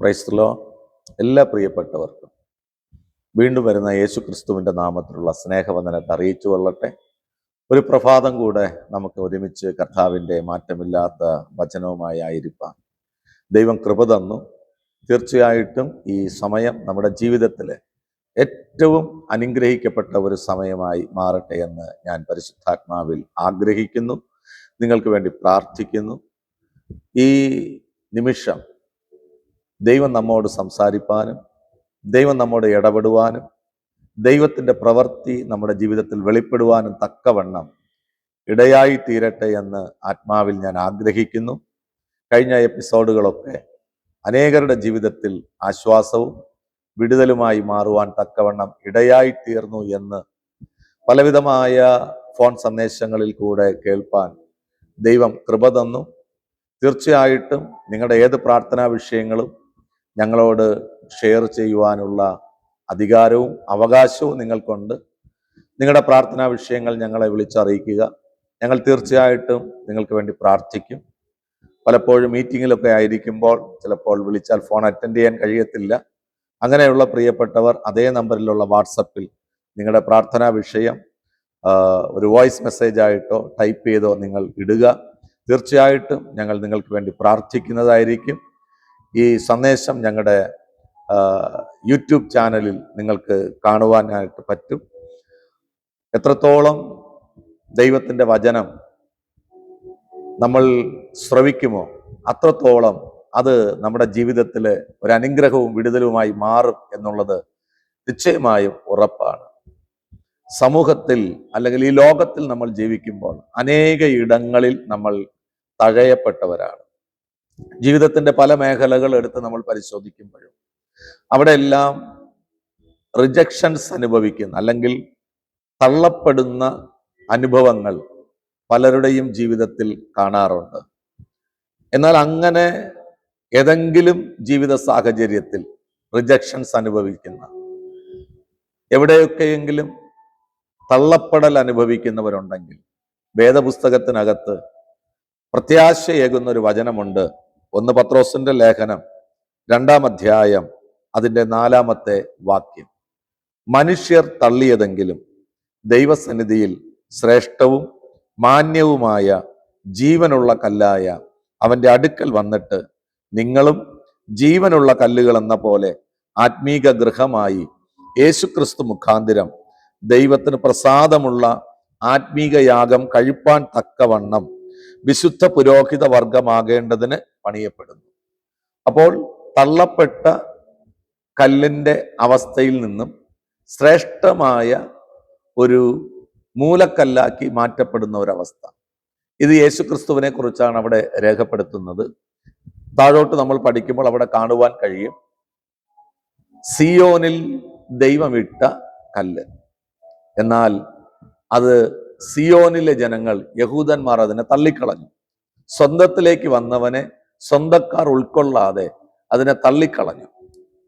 ക്രൈസ്തലോ എല്ലാ പ്രിയപ്പെട്ടവർക്കും വീണ്ടും വരുന്ന യേശു ക്രിസ്തുവിൻ്റെ നാമത്തിലുള്ള സ്നേഹവന്ദനത്തെ അറിയിച്ചു കൊള്ളട്ടെ. ഒരു പ്രഭാതം കൂടെ നമുക്ക് ഒരുമിച്ച് കർത്താവിൻ്റെ മാറ്റമില്ലാത്ത വചനവുമായി ആയിരിക്കാം. ദൈവം കൃപ തന്നു. തീർച്ചയായിട്ടും ഈ സമയം നമ്മുടെ ജീവിതത്തിൽ ഏറ്റവും അനുഗ്രഹിക്കപ്പെട്ട ഒരു സമയമായി മാറട്ടെ എന്ന് ഞാൻ പരിശുദ്ധാത്മാവിൽ ആഗ്രഹിക്കുന്നു. നിങ്ങൾക്ക് വേണ്ടി പ്രാർത്ഥിക്കുന്നു. ഈ നിമിഷം ദൈവം നമ്മോട് സംസാരിപ്പാനും ദൈവം നമ്മോട് ഇടപെടുവാനും ദൈവത്തിൻ്റെ പ്രവൃത്തി നമ്മുടെ ജീവിതത്തിൽ വെളിപ്പെടുവാനും തക്കവണ്ണം ഇടയായി തീരട്ടെ എന്ന് ആത്മാവിൽ ഞാൻ ആഗ്രഹിക്കുന്നു. കഴിഞ്ഞ എപ്പിസോഡുകളൊക്കെ അനേകരുടെ ജീവിതത്തിൽ ആശ്വാസവും വിടുതലുമായി മാറുവാൻ തക്കവണ്ണം ഇടയായി തീർന്നു എന്ന് പലവിധമായ ഫോൺ സന്ദേശങ്ങളിൽ കൂടെ കേൾപ്പാൻ ദൈവം കൃപ തന്നു. തീർച്ചയായിട്ടും നിങ്ങളുടെ ഏത് പ്രാർത്ഥനാ വിഷയങ്ങളും ഞങ്ങളോട് ഷെയർ ചെയ്യുവാനുള്ള അധികാരവും അവകാശവും നിങ്ങൾക്കുണ്ട്. നിങ്ങളുടെ പ്രാർത്ഥനാ വിഷയങ്ങൾ ഞങ്ങളെ വിളിച്ചറിയിക്കുക. ഞങ്ങൾ തീർച്ചയായിട്ടും നിങ്ങൾക്ക് വേണ്ടി പ്രാർത്ഥിക്കും. പലപ്പോഴും മീറ്റിങ്ങിലൊക്കെ ആയിരിക്കുമ്പോൾ ചിലപ്പോൾ വിളിച്ചാൽ ഫോൺ അറ്റൻഡ് ചെയ്യാൻ കഴിയത്തില്ല. അങ്ങനെയുള്ള പ്രിയപ്പെട്ടവർ അതേ നമ്പറിലുള്ള വാട്സപ്പിൽ നിങ്ങളുടെ പ്രാർത്ഥനാ വിഷയം ഒരു വോയിസ് മെസ്സേജായിട്ടോ ടൈപ്പ് ചെയ്തോ നിങ്ങൾ ഇടുക. തീർച്ചയായിട്ടും ഞങ്ങൾ നിങ്ങൾക്ക് വേണ്ടി പ്രാർത്ഥിക്കുന്നതായിരിക്കും. ഈ സന്ദേശം ഞങ്ങളുടെ യൂട്യൂബ് ചാനലിൽ നിങ്ങൾക്ക് കാണുവാനായിട്ട് പറ്റും. എത്രത്തോളം ദൈവത്തിൻ്റെ വചനം നമ്മൾ ശ്രവിക്കുമോ അത്രത്തോളം അത് നമ്മുടെ ജീവിതത്തിൽ ഒരു അനുഗ്രഹവും വിടുതലുമായി മാറും എന്നുള്ളത് നിശ്ചയമായും ഉറപ്പാണ്. സമൂഹത്തിൽ അല്ലെങ്കിൽ ഈ ലോകത്തിൽ നമ്മൾ ജീവിക്കുമ്പോൾ അനേക ഇടങ്ങളിൽ നമ്മൾ തഴയപ്പെട്ടവരാണ്. ജീവിതത്തിന്റെ പല മേഖലകൾ എടുത്ത് നമ്മൾ പരിശോധിക്കുമ്പോഴും അവിടെ എല്ലാം റിജക്ഷൻസ് അനുഭവിക്കുന്ന അല്ലെങ്കിൽ തള്ളപ്പെടുന്ന അനുഭവങ്ങൾ പലരുടെയും ജീവിതത്തിൽ കാണാറുണ്ട്. എന്നാൽ അങ്ങനെ ഏതെങ്കിലും ജീവിത സാഹചര്യത്തിൽ റിജക്ഷൻസ് അനുഭവിക്കുന്ന എവിടെയൊക്കെയെങ്കിലും തള്ളപ്പെടൽ അനുഭവിക്കുന്നവരുണ്ടെങ്കിൽ വേദപുസ്തകത്തിനകത്ത് പ്രത്യാശയേകുന്ന ഒരു വചനമുണ്ട്. 1 പത്രോസിന്റെ ലേഖനം 2-ാം അധ്യായം അതിൻ്റെ 4-ാമത്തെ വാക്യം. മനുഷ്യർ തള്ളിയതെങ്കിലും ദൈവസന്നിധിയിൽ ശ്രേഷ്ഠവും മാന്യവുമായ ജീവനുള്ള കല്ലായ അവന്റെ അടുക്കൽ വന്നിട്ട് നിങ്ങളും ജീവനുള്ള കല്ലുകൾ എന്ന പോലെ ആത്മീക ഗൃഹമായി യേശുക്രിസ്തു മുഖാന്തിരം ദൈവത്തിന് പ്രസാദമുള്ള ആത്മീക യാഗം കഴിപ്പാൻ തക്കവണ്ണം വിശുദ്ധ പുരോഹിത വർഗമാകേണ്ടതിന് പണിയപ്പെടുന്നു. അപ്പോൾ തള്ളപ്പെട്ട കല്ലിൻ്റെ അവസ്ഥയിൽ നിന്നും ശ്രേഷ്ഠമായ ഒരു മൂലക്കല്ലാക്കി മാറ്റപ്പെടുന്ന ഒരവസ്ഥ. ഇത് യേശുക്രിസ്തുവിനെ കുറിച്ചാണ് അവിടെ രേഖപ്പെടുത്തുന്നത്. താഴോട്ട് നമ്മൾ പഠിക്കുമ്പോൾ അവിടെ കാണുവാൻ കഴിയും സിയോനിൽ ദൈവമിട്ട കല്ല്. എന്നാൽ അത് സിയോനിലെ ജനങ്ങൾ യഹൂദന്മാർ അതിനെ തള്ളിക്കളഞ്ഞു. സ്വന്തത്തിലേക്ക് വന്നവനെ സ്വന്തക്കാർ ഉൾക്കൊള്ളാതെ അതിനെ തള്ളിക്കളഞ്ഞു.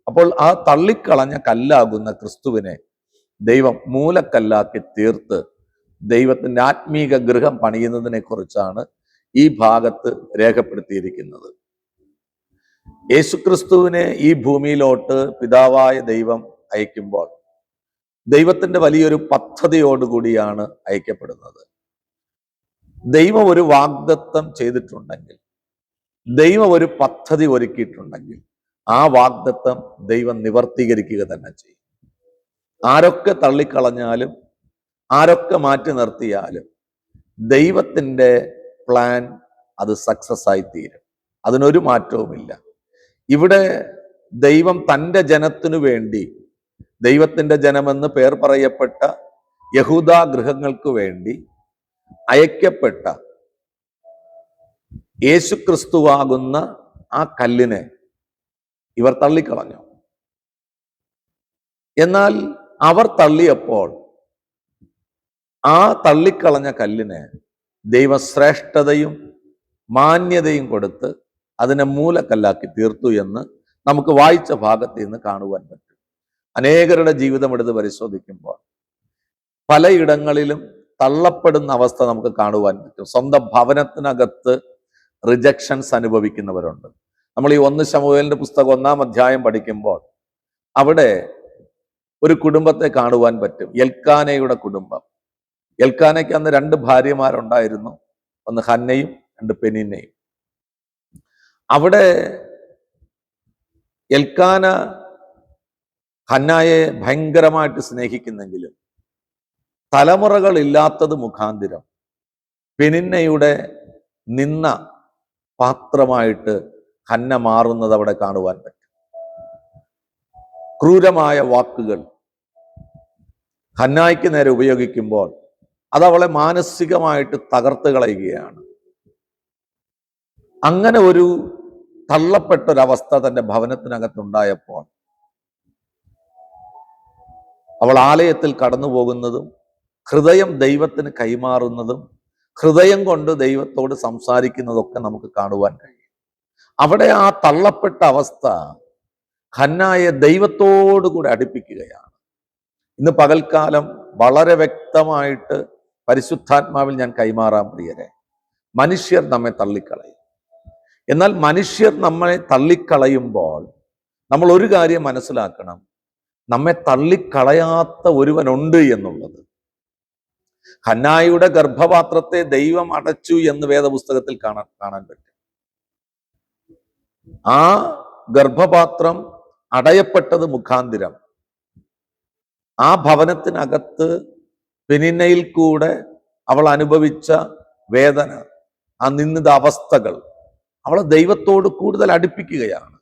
അപ്പോൾ ആ തള്ളിക്കളഞ്ഞ കല്ലാകുന്ന ക്രിസ്തുവിനെ ദൈവം മൂലക്കല്ലാക്കി തീർത്ത് ദൈവത്തിന്റെ ആത്മീക ഗൃഹം പണിയുന്നതിനെ കുറിച്ചാണ് ഈ ഭാഗത്ത് രേഖപ്പെടുത്തിയിരിക്കുന്നത്. യേശുക്രിസ്തുവിനെ ഈ ഭൂമിയിലോട്ട് പിതാവായ ദൈവം അയക്കുമ്പോൾ ദൈവത്തിന്റെ വലിയൊരു പദ്ധതിയോടുകൂടിയാണ് അയക്കപ്പെടുന്നത്. ദൈവം ഒരു വാഗ്ദത്തം ചെയ്തിട്ടുണ്ടെങ്കിൽ, ദൈവം ഒരു പദ്ധതി ഒരുക്കിയിട്ടുണ്ടെങ്കിൽ ആ വാഗ്ദത്തം ദൈവം നിവർത്തീകരിക്കുക തന്നെ ചെയ്യും. ആരൊക്കെ തള്ളിക്കളഞ്ഞാലും ആരൊക്കെ മാറ്റി നിർത്തിയാലും ദൈവത്തിൻ്റെ പ്ലാൻ അത് സക്സസ് ആയി തീരും. അതിനൊരു മാറ്റവുമില്ല. ഇവിടെ ദൈവം തൻ്റെ ജനത്തിനു വേണ്ടി, ദൈവത്തിൻ്റെ ജനമെന്ന് പേർ പറയപ്പെട്ട യഹൂദ ഗൃഹങ്ങൾക്ക് വേണ്ടി അയക്കപ്പെട്ട യേശുക്രിസ്തുവാകുന്ന ആ കല്ലിനെ ഇവർ തള്ളിക്കളഞ്ഞു. എന്നാൽ അവർ തള്ളിയപ്പോൾ ആ തള്ളിക്കളഞ്ഞ കല്ലിന് ദൈവശ്രേഷ്ഠതയും മാന്യതയും കൊടുത്ത് അതിനെ മൂലക്കല്ലാക്കി തീർത്തു എന്ന് നമുക്ക് വായിച്ച ഭാഗത്ത് നിന്ന് കാണുവാൻ പറ്റും. അനേകരുടെ ജീവിതം എടുത്ത് പരിശോധിക്കുമ്പോൾ പലയിടങ്ങളിലും തള്ളപ്പെടുന്ന അവസ്ഥ നമുക്ക് കാണുവാൻ പറ്റും. സ്വന്തം ഭവനത്തിനകത്ത് റിജക്ഷൻസ് അനുഭവിക്കുന്നവരുണ്ട്. നമ്മൾ ഈ 1 ശമൂവേലിന്റെ പുസ്തകം 1-ാം അധ്യായം പഠിക്കുമ്പോൾ അവിടെ ഒരു കുടുംബത്തെ കാണുവാൻ പറ്റും. എൽക്കാനയുടെ കുടുംബം. എൽക്കാനയ്ക്ക് അന്ന് 2 ഭാര്യമാരുണ്ടായിരുന്നു. ഒന്ന് ഹന്നയും 2 പെനിന്നയും. അവിടെ എൽക്കാന ഹന്നായെ ഭയങ്കരമായിട്ട് സ്നേഹിക്കുന്നെങ്കിലും തലമുറകൾ ഇല്ലാത്തത് മുഖാന്തിരം പെനിന്നയുടെ നിന്ന പാത്രമായിട്ട് ഹന്ന മാറുന്നത് അവിടെ കാണുവാൻ പറ്റും. ക്രൂരമായ വാക്കുകൾ ഹന്നായ്ക്ക് നേരെ ഉപയോഗിക്കുമ്പോൾ അത് അവളെ മാനസികമായിട്ട് തകർത്ത് കളയുകയാണ്. അങ്ങനെ ഒരു തള്ളപ്പെട്ടൊരവസ്ഥ തൻ്റെ ഭവനത്തിനകത്തുണ്ടായപ്പോൾ അവൾ ആലയത്തിൽ കടന്നു പോകുന്നതും ഹൃദയം ദൈവത്തിന് കൈമാറുന്നതും ഹൃദയം കൊണ്ട് ദൈവത്തോട് സംസാരിക്കുന്നതൊക്കെ നമുക്ക് കാണുവാൻ കഴിയും. അവിടെ ആ തള്ളപ്പെട്ട അവസ്ഥ ഹന്നായെ ദൈവത്തോടു കൂടെ അടുപ്പിക്കുകയാണ്. ഇന്ന് പകൽക്കാലം വളരെ വ്യക്തമായിട്ട് പരിശുദ്ധാത്മാവിൽ ഞാൻ കൈമാറാൻ പ്രിയരെ, മനുഷ്യർ നമ്മെ തള്ളിക്കളയും. എന്നാൽ മനുഷ്യർ നമ്മളെ തള്ളിക്കളയുമ്പോൾ നമ്മൾ ഒരു കാര്യം മനസ്സിലാക്കണം, നമ്മെ തള്ളിക്കളയാത്ത ഒരുവനുണ്ട് എന്നുള്ളത്. ഹന്നായുടെ ഗർഭപാത്രത്തെ ദൈവം അടച്ചു എന്ന് വേദപുസ്തകത്തിൽ കാണാൻ പറ്റും. ആ ഗർഭപാത്രം അടയപ്പെട്ടത് മുഖാന്തിരം ആ ഭവനത്തിനകത്ത് പെനിന്നയിൽ കൂടെ അവൾ അനുഭവിച്ച വേദന, ആ നിന്നിത അവസ്ഥകൾ അവളെ ദൈവത്തോട് കൂടുതൽ അടുപ്പിക്കുകയാണ്.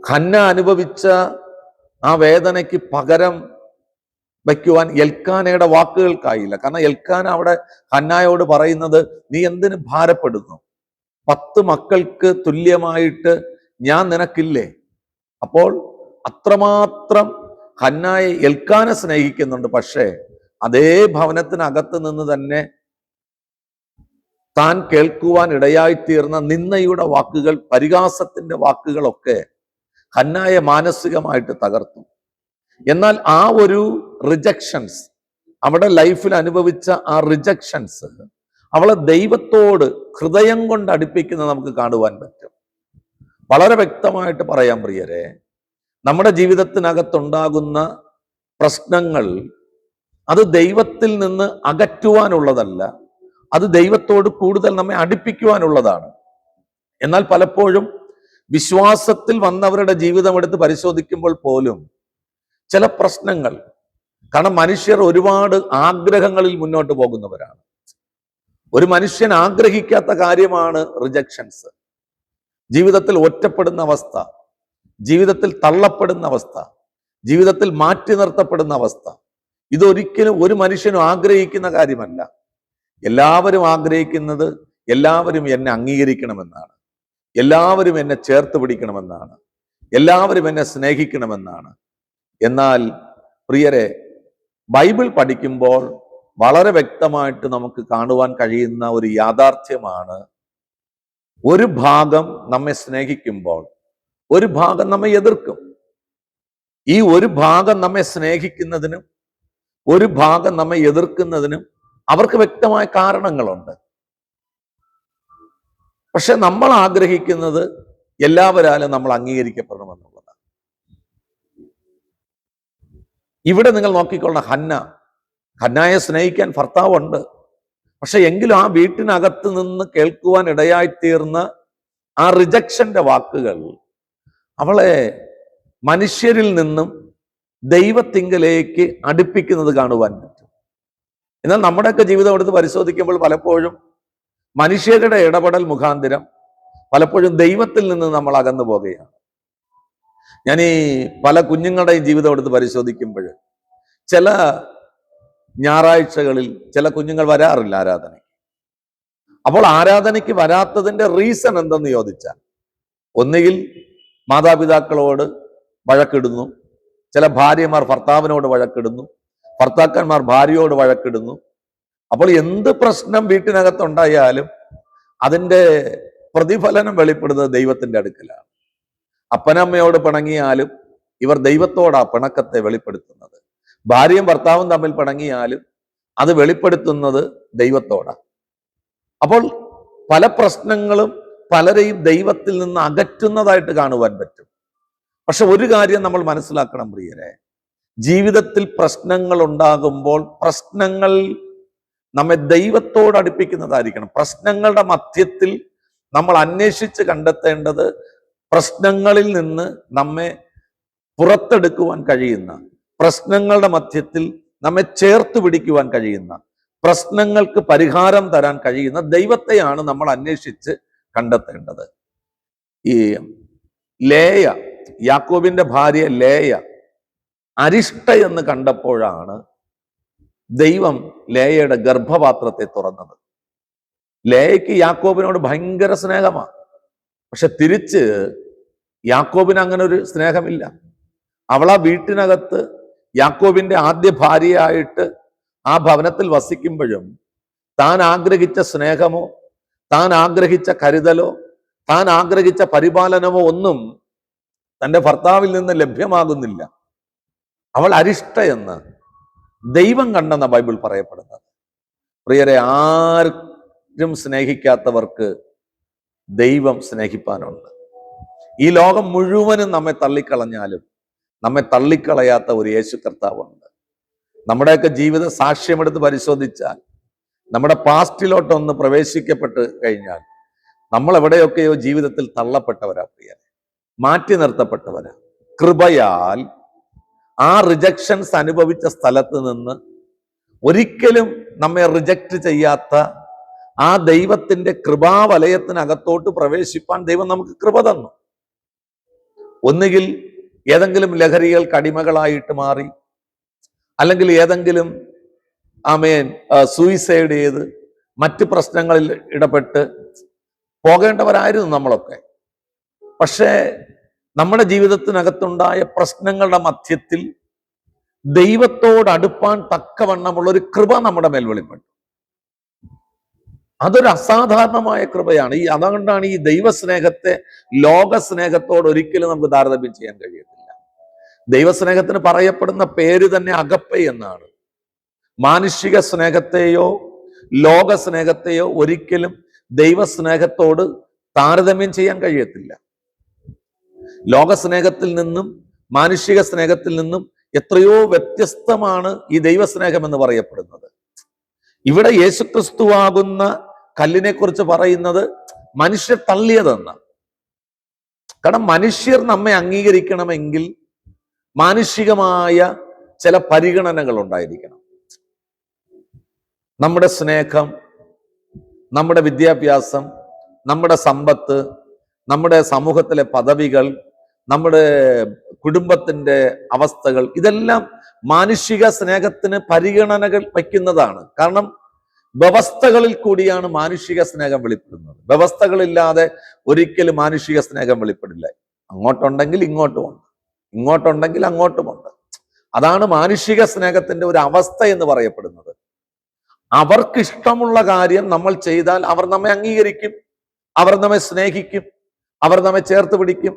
ഹന്ന അനുഭവിച്ച ആ വേദനയ്ക്ക് പകരം വയ്ക്കുവാൻ എൽക്കാനയുടെ വാക്കുകൾക്കായില്ല. കാരണം എൽക്കാന അവിടെ ഹന്നായോട് പറയുന്നത്, നീ എന്തിനു ഭാരപ്പെടുന്നു? 10 മക്കൾക്ക് തുല്യമായിട്ട് ഞാൻ നിനക്കില്ലേ? അപ്പോൾ അത്രമാത്രം ഹന്നായെ എൽക്കാന സ്നേഹിക്കുന്നുണ്ട്. പക്ഷേ അതേ ഭവനത്തിനകത്ത് നിന്ന് തന്നെ താൻ കേൾക്കുവാൻ ഇടയായിത്തീർന്ന നിന്നയുടെ വാക്കുകൾ, പരിഹാസത്തിന്റെ വാക്കുകളൊക്കെ ഹന്നായെ മാനസികമായിട്ട് തകർത്തു. എന്നാൽ ആ ഒരു റിജക്ഷൻസ്, അവിടെ ലൈഫിൽ അനുഭവിച്ച ആ റിജക്ഷൻസ് അവളെ ദൈവത്തോട് ഹൃദയം കൊണ്ട് അടുപ്പിക്കുന്നത് നമുക്ക് കാണുവാൻ പറ്റും. വളരെ വ്യക്തമായിട്ട് പറയാം പ്രിയരെ, നമ്മുടെ ജീവിതത്തിനകത്തുണ്ടാകുന്ന പ്രശ്നങ്ങൾ അത് ദൈവത്തിൽ നിന്ന് അകറ്റുവാനുള്ളതല്ല, അത് ദൈവത്തോട് കൂടുതൽ നമ്മെ അടുപ്പിക്കുവാനുള്ളതാണ്. എന്നാൽ പലപ്പോഴും വിശ്വാസത്തിൽ വന്നവരുടെ ജീവിതം എടുത്ത് പരിശോധിക്കുമ്പോൾ പോലും ചില പ്രശ്നങ്ങൾ, കാരണം മനുഷ്യർ ഒരുപാട് ആഗ്രഹങ്ങളിൽ മുന്നോട്ട് പോകുന്നവരാണ്. ഒരു മനുഷ്യൻ ആഗ്രഹിക്കാത്ത കാര്യമാണ് റിജക്ഷൻസ്. ജീവിതത്തിൽ ഒറ്റപ്പെടുന്ന അവസ്ഥ, ജീവിതത്തിൽ തള്ളപ്പെടുന്ന അവസ്ഥ, ജീവിതത്തിൽ മാറ്റി നിർത്തപ്പെടുന്ന അവസ്ഥ, ഇതൊരിക്കലും ഒരു മനുഷ്യനും ആഗ്രഹിക്കുന്ന കാര്യമല്ല. എല്ലാവരും ആഗ്രഹിക്കുന്നത് എല്ലാവരും എന്നെ അംഗീകരിക്കണമെന്നാണ്, എല്ലാവരും എന്നെ ചേർത്ത് പിടിക്കണമെന്നാണ്, എല്ലാവരും എന്നെ സ്നേഹിക്കണമെന്നാണ്. എന്നാൽ പ്രിയരെ, ബൈബിൾ പഠിക്കുമ്പോൾ വളരെ വ്യക്തമായിട്ട് നമുക്ക് കാണുവാൻ കഴിയുന്ന ഒരു യാഥാർത്ഥ്യമാണ്, ഒരു ഭാഗം നമ്മെ സ്നേഹിക്കുമ്പോൾ ഒരു ഭാഗം നമ്മെ എതിർക്കും. ഈ ഒരു ഭാഗം നമ്മെ സ്നേഹിക്കുന്നതിനും ഒരു ഭാഗം നമ്മെ എതിർക്കുന്നതിനും അവർക്ക് വ്യക്തമായ കാരണങ്ങളുണ്ട്. പക്ഷെ നമ്മൾ ആഗ്രഹിക്കുന്നത് എല്ലാവരാലും നമ്മൾ അംഗീകരിക്കപ്പെടണമെന്നുള്ളതാണ്. ഇവിടെ നിങ്ങൾ നോക്കിക്കൊള്ളണം, ഹന്നായെ സ്നേഹിക്കാൻ ഭർത്താവുണ്ട്. പക്ഷെ എങ്കിലും ആ വീട്ടിനകത്ത് നിന്ന് കേൾക്കുവാൻ ഇടയായിത്തീർന്ന ആ റിജക്ഷന്റെ വാക്കുകൾ അവളെ മനുഷ്യരിൽ നിന്നും ദൈവത്തിങ്കലേക്ക് അടുപ്പിക്കുന്നത് കാണുവാൻ പറ്റും. എന്നാൽ നമ്മുടെയൊക്കെ ജീവിതം എടുത്ത് പരിശോധിക്കുമ്പോൾ പലപ്പോഴും മനുഷ്യരുടെ ഇടപെടൽ മുഖാന്തിരം പലപ്പോഴും ദൈവത്തിൽ നിന്ന് നമ്മൾ അകന്നു പോകുകയാണ്. ഞാൻ ഈ പല കുഞ്ഞുങ്ങളുടെയും ജീവിതം എടുത്ത് പരിശോധിക്കുമ്പോൾ ചില ഞായറാഴ്ചകളിൽ ചില കുഞ്ഞുങ്ങൾ വരാറില്ല ആരാധനയ്ക്ക്. അപ്പോൾ ആരാധനയ്ക്ക് വരാത്തതിന്റെ റീസൺ എന്തെന്ന് ചോദിച്ചാൽ, ഒന്നുകിൽ മാതാപിതാക്കളോട് വഴക്കിടുന്നു, ചില ഭാര്യമാർ ഭർത്താവിനോട് വഴക്കിടുന്നു, ഭർത്താക്കന്മാർ ഭാര്യയോട് വഴക്കിടുന്നു. അപ്പോൾ എന്ത് പ്രശ്നം വീട്ടിനകത്തുണ്ടായാലും അതിൻ്റെ പ്രതിഫലനം വെളിപ്പെടുന്നത് ദൈവത്തിന്റെ അടുക്കലാണ്. അപ്പനമ്മയോട് പിണങ്ങിയാലും ഇവർ ദൈവത്തോടാ പിണക്കത്തെ വെളിപ്പെടുത്തുന്നത്. ഭാര്യയും ഭർത്താവും തമ്മിൽ പിണങ്ങിയാലും അത് വെളിപ്പെടുത്തുന്നത് ദൈവത്തോടാ. അപ്പോൾ പല പ്രശ്നങ്ങളും പലരെയും ദൈവത്തിൽ നിന്ന് അകറ്റുന്നതായിട്ട് കാണുവാൻ പറ്റും. പക്ഷെ ഒരു കാര്യം നമ്മൾ മനസ്സിലാക്കണം പ്രിയരെ, ജീവിതത്തിൽ പ്രശ്നങ്ങൾ ഉണ്ടാകുമ്പോൾ പ്രശ്നങ്ങൾ നമ്മെ ദൈവത്തോട് അടുപ്പിക്കുന്നതായിരിക്കണം. പ്രശ്നങ്ങളുടെ മധ്യത്തിൽ നമ്മൾ അന്വേഷിച്ച് കണ്ടെത്തേണ്ടത് പ്രശ്നങ്ങളിൽ നിന്ന് നമ്മെ പുറത്തെടുക്കുവാൻ കഴിയുന്ന, പ്രശ്നങ്ങളുടെ മധ്യത്തിൽ നമ്മെ ചേർത്ത് പിടിക്കുവാൻ കഴിയുന്ന, പ്രശ്നങ്ങൾക്ക് പരിഹാരം തരാൻ കഴിയുന്ന ദൈവത്തെയാണ് നമ്മൾ അന്വേഷിച്ച് കണ്ടെത്തേണ്ടത്. ഈ ലേയ, യാക്കോബിന്റെ ഭാര്യ ലേയ അരിഷ്ട എന്ന് കണ്ടപ്പോഴാണ് ദൈവം ലേയയുടെ ഗർഭപാത്രത്തെ തുറന്നത്. ലേയയ്ക്ക് യാക്കോബിനോട് ഭയങ്കര സ്നേഹമാണ്. പക്ഷെ തിരിച്ച് യാക്കോബിന് അങ്ങനെ ഒരു സ്നേഹമില്ല. അവളാ വീട്ടിനകത്ത് യാക്കോബിന്റെ ആദ്യ ഭാര്യയായിട്ട് ആ ഭവനത്തിൽ വസിക്കുമ്പോഴും താൻ ആഗ്രഹിച്ച സ്നേഹമോ, താൻ ആഗ്രഹിച്ച കരുതലോ, താൻ ആഗ്രഹിച്ച പരിപാലനമോ ഒന്നും തൻ്റെ ഭർത്താവിൽ നിന്ന് ലഭ്യമാകുന്നില്ല. അവൾ അരിഷ്ടയെന്ന് ദൈവം കണ്ടെന്ന ബൈബിൾ പറയപ്പെടുന്നത്. പ്രിയരെ, ആരും സ്നേഹിക്കാത്തവർക്ക് ദൈവം സ്നേഹിപ്പാനുണ്ട്. ഈ ലോകം മുഴുവനും നമ്മെ തള്ളിക്കളഞ്ഞാലും നമ്മെ തള്ളിക്കളയാത്ത ഒരു യേശു കർത്താവുണ്ട്. നമ്മുടെയൊക്കെ ജീവിത സാക്ഷ്യമെടുത്ത് പരിശോധിച്ചാൽ, നമ്മുടെ പാസ്റ്റിലോട്ടൊന്ന് പ്രവേശിക്കപ്പെട്ട് കഴിഞ്ഞാൽ നമ്മൾ എവിടെയൊക്കെയോ ജീവിതത്തിൽ തള്ളപ്പെട്ടവരാ പ്രിയരെ, മാറ്റി നിർത്തപ്പെട്ടവരാ. കൃപയാൽ ആ റിജക്ഷൻസ് അനുഭവിച്ച സ്ഥലത്ത് നിന്ന് ഒരിക്കലും നമ്മെ റിജക്റ്റ് ചെയ്യാത്ത ആ ദൈവത്തിന്റെ കൃപാവലയത്തിനകത്തോട്ട് പ്രവേശിപ്പാൻ ദൈവം നമുക്ക് കൃപ തന്നു. ഒന്നുകിൽ ഏതെങ്കിലും ലഹരികൾക്ക് അടിമകളായിട്ട് മാറി, അല്ലെങ്കിൽ ഏതെങ്കിലും സൂയിസൈഡ് ചെയ്ത് മറ്റ് പ്രശ്നങ്ങളിൽ ഇടപെട്ട് പോകേണ്ടവരായിരുന്നു നമ്മളൊക്കെ. പക്ഷേ നമ്മുടെ ജീവിതത്തിനകത്തുണ്ടായ പ്രശ്നങ്ങളുടെ മധ്യത്തിൽ ദൈവത്തോട് അടുപ്പാൻ തക്കവണ്ണമുള്ള ഒരു കൃപ നമ്മുടെ മേൽ വെളിപ്പെട്ടു. അതൊരു അസാധാരണമായ കൃപയാണ്. അതുകൊണ്ടാണ് ഈ ദൈവസ്നേഹത്തെ ലോകസ്നേഹത്തോട് ഒരിക്കലും നമുക്ക് താരതമ്യം ചെയ്യാൻ കഴിയത്തില്ല. ദൈവസ്നേഹത്തിന് പറയപ്പെടുന്ന പേര് തന്നെ അഗപ്പെ എന്നാണ്. മാനുഷിക സ്നേഹത്തെയോ ലോകസ്നേഹത്തെയോ ഒരിക്കലും ദൈവസ്നേഹത്തോട് താരതമ്യം ചെയ്യാൻ കഴിയത്തില്ല. ലോകസ്നേഹത്തിൽ നിന്നും മാനുഷിക സ്നേഹത്തിൽ നിന്നും എത്രയോ വ്യത്യസ്തമാണ് ഈ ദൈവസ്നേഹം എന്ന് പറയപ്പെടുന്നത്. ഇവിടെ യേശുക്രിസ്തുവാകുന്ന കല്ലിനെ കുറിച്ച് പറയുന്നത് മനുഷ്യർ തള്ളിയതെന്ന്. കാരണം മനുഷ്യർ നമ്മെ അംഗീകരിക്കണമെങ്കിൽ മാനുഷികമായ ചില പരിഗണനകൾ ഉണ്ടായിരിക്കണം. നമ്മുടെ സ്നേഹം, നമ്മുടെ വിദ്യാഭ്യാസം, നമ്മുടെ സമ്പത്ത്, നമ്മുടെ സമൂഹത്തിലെ പദവികൾ, നമ്മുടെ കുടുംബത്തിന്റെ അവസ്ഥകൾ, ഇതെല്ലാം മാനുഷിക സ്നേഹത്തിന് പരിഗണനകൾ വയ്ക്കുന്നതാണ്. കാരണം വ്യവസ്ഥകളിൽ കൂടിയാണ് മാനുഷിക സ്നേഹം വെളിപ്പെടുന്നത്. വ്യവസ്ഥകളില്ലാതെ ഒരിക്കലും മാനുഷിക സ്നേഹം വെളിപ്പെടില്ല. അങ്ങോട്ടുണ്ടെങ്കിൽ ഇങ്ങോട്ടുമുണ്ട്, ഇങ്ങോട്ടുണ്ടെങ്കിൽ അങ്ങോട്ടുമുണ്ട്. അതാണ് മാനുഷിക സ്നേഹത്തിന്റെ ഒരു അവസ്ഥ എന്ന് പറയപ്പെടുന്നത്. അവർക്ക് ഇഷ്ടമുള്ള കാര്യം നമ്മൾ ചെയ്താൽ അവർ നമ്മെ അംഗീകരിക്കും, അവർ നമ്മെ സ്നേഹിക്കും, അവർ നമ്മെ ചേർത്ത് പിടിക്കും.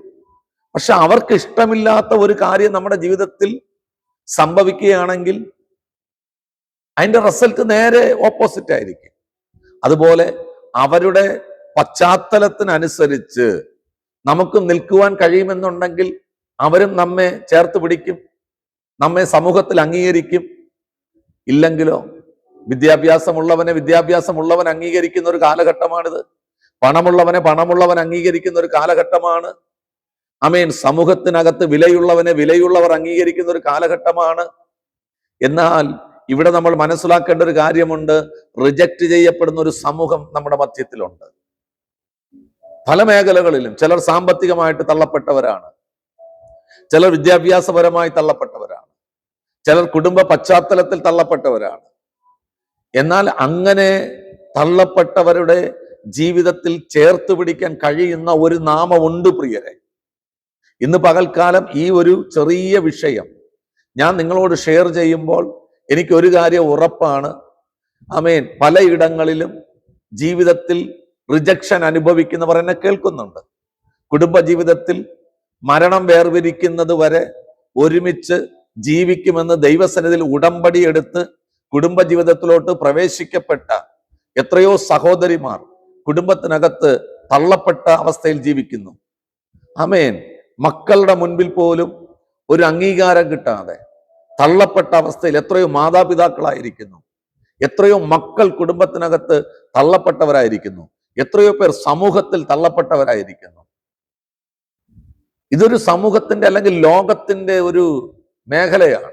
പക്ഷെ അവർക്ക് ഇഷ്ടമില്ലാത്ത ഒരു കാര്യം നമ്മുടെ ജീവിതത്തിൽ സംഭവിക്കുകയാണെങ്കിൽ അതിന്റെ റിസൾട്ട് നേരെ ഓപ്പോസിറ്റ് ആയിരിക്കും. അതുപോലെ അവരുടെ പശ്ചാത്തലത്തിനനുസരിച്ച് നമുക്ക് നിൽക്കുവാൻ കഴിയുമെന്നുണ്ടെങ്കിൽ അവരും നമ്മെ ചേർത്ത് പിടിക്കും, നമ്മെ സമൂഹത്തിൽ അംഗീകരിക്കും. ഇല്ലെങ്കിലോ, വിദ്യാഭ്യാസമുള്ളവൻ അംഗീകരിക്കുന്ന ഒരു കാലഘട്ടമാണിത്. പണമുള്ളവൻ അംഗീകരിക്കുന്ന ഒരു കാലഘട്ടമാണ്. സമൂഹത്തിനകത്ത് വിലയുള്ളവർ അംഗീകരിക്കുന്ന ഒരു കാലഘട്ടമാണ്. എന്നാൽ ഇവിടെ നമ്മൾ മനസ്സിലാക്കേണ്ട ഒരു കാര്യമുണ്ട്. റിജക്റ്റ് ചെയ്യപ്പെടുന്ന ഒരു സമൂഹം നമ്മുടെ മധ്യത്തിലുണ്ട്. പല മേഖലകളിലും ചിലർ സാമ്പത്തികമായിട്ട് തള്ളപ്പെട്ടവരാണ്, ചിലർ വിദ്യാഭ്യാസപരമായി തള്ളപ്പെട്ടവരാണ്, ചിലർ കുടുംബ പശ്ചാത്തലത്തിൽ തള്ളപ്പെട്ടവരാണ്. എന്നാൽ അങ്ങനെ തള്ളപ്പെട്ടവരുടെ ജീവിതത്തിൽ ചേർത്ത് പിടിക്കാൻ കഴിയുന്ന ഒരു നാമമുണ്ട് പ്രിയരെ. ഇന്ന് പകൽക്കാലം ഈ ഒരു ചെറിയ വിഷയം ഞാൻ നിങ്ങളോട് ഷെയർ ചെയ്യുമ്പോൾ എനിക്കൊരു കാര്യം ഉറപ്പാണ്. പലയിടങ്ങളിലും ജീവിതത്തിൽ റിജക്ഷൻ അനുഭവിക്കുന്നവർ എന്നെ കേൾക്കുന്നുണ്ട്. കുടുംബജീവിതത്തിൽ മരണം വേർപിരിക്കുന്നത് വരെ ഒരുമിച്ച് ജീവിക്കുമെന്ന് ദൈവസന്നിധിയിൽ ഉടമ്പടി എടുത്ത് കുടുംബജീവിതത്തിലോട്ട് പ്രവേശിക്കപ്പെട്ട എത്രയോ സഹോദരിമാർ കുടുംബത്തിനകത്ത് തള്ളപ്പെട്ട അവസ്ഥയിൽ ജീവിക്കുന്നു. ആമേൻ. മക്കളുടെ മുൻപിൽ പോലും ഒരു അംഗീകാരം കിട്ടാതെ തള്ളപ്പെട്ട അവസ്ഥയിൽ എത്രയോ മാതാപിതാക്കളായിരിക്കുന്നു, എത്രയോ മക്കൾ കുടുംബത്തിനകത്ത് തള്ളപ്പെട്ടവരായിരിക്കുന്നു, എത്രയോ പേർ സമൂഹത്തിൽ തള്ളപ്പെട്ടവരായിരിക്കുന്നു. ഇതൊരു സമൂഹത്തിന്റെ അല്ലെങ്കിൽ ലോകത്തിന്റെ ഒരു മേഖലയാണ്.